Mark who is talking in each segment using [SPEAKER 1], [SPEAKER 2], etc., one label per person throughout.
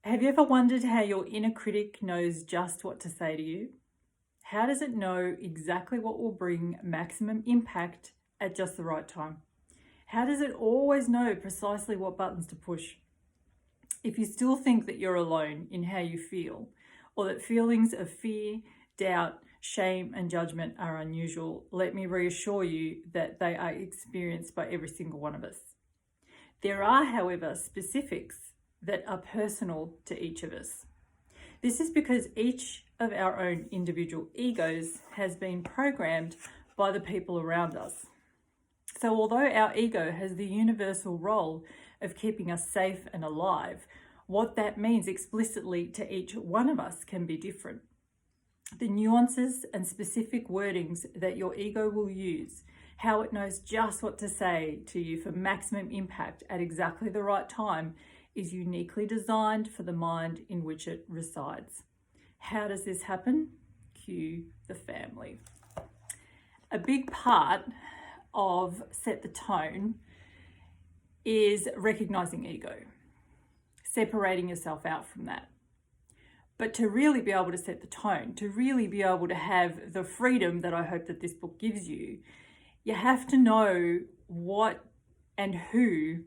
[SPEAKER 1] Have you ever wondered how your inner critic knows just what to say to you? How does it know exactly what will bring maximum impact at just the right time? How does it always know precisely what buttons to push? If you still think that you're alone in how you feel, or that feelings of fear, doubt, shame, and judgment are unusual, let me reassure you that they are experienced by every single one of us. There are, however, specifics that are personal to each of us. This is because each of our own individual egos has been programmed by the people around us. So although our ego has the universal role of keeping us safe and alive, what that means explicitly to each one of us can be different. The nuances and specific wordings that your ego will use, how it knows just what to say to you for maximum impact at exactly the right time, is uniquely designed for the mind in which it resides. How does this happen? Cue the family. A big part of Set the Tone is recognizing ego, separating yourself out from that. But to really be able to set the tone, to really be able to have the freedom that I hope that this book gives you, you have to know what and who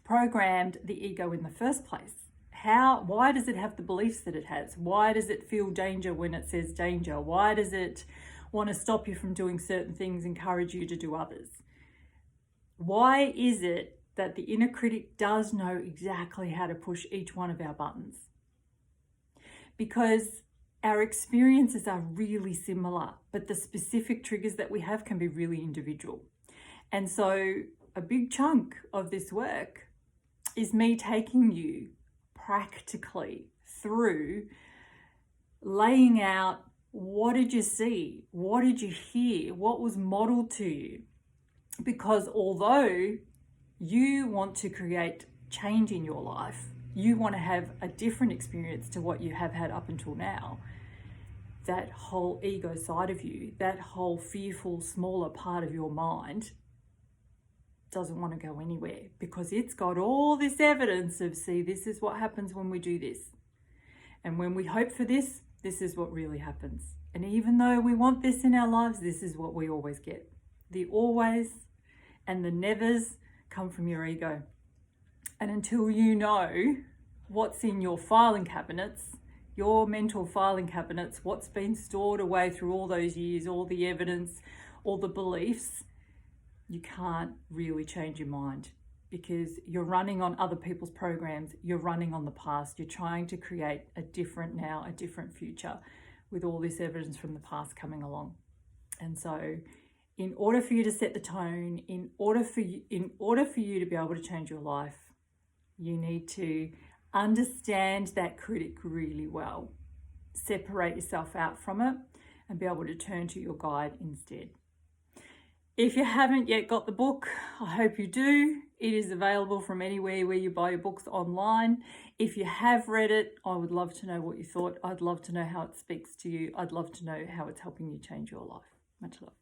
[SPEAKER 1] programmed the ego in the first place. Why does it have the beliefs that it has? Why does it feel danger when it says danger? Why does it want to stop you from doing certain things, encourage you to do others? Why is it that the inner critic does know exactly how to push each one of our buttons? Because our experiences are really similar, but the specific triggers that we have can be really individual. And so a big chunk of this work is me taking you practically through laying out, what did you see? What did you hear? What was modeled to you? Because although you want to create change in your life, you want to have a different experience to what you have had up until now, that whole ego side of you, that whole fearful, smaller part of your mind doesn't want to go anywhere, because it's got all this evidence of, see, this is what happens when we do this. And when we hope for this, this is what really happens. And even though we want this in our lives, this is what we always get. The always and the nevers come from your ego. And until you know what's in your filing cabinets, your mental filing cabinets, what's been stored away through all those years, all the evidence, all the beliefs, you can't really change your mind, because you're running on other people's programs, you're running on the past, you're trying to create a different now, a different future with all this evidence from the past coming along. And so in order for you to set the tone, in order for you to be able to change your life, you need to understand that critic really well, separate yourself out from it, and be able to turn to your guide instead. If you haven't yet got the book, I hope you do. It is available from anywhere where you buy your books online. If you have read it, I would love to know what you thought. I'd love to know how it speaks to you. I'd love to know how it's helping you change your life. Much love.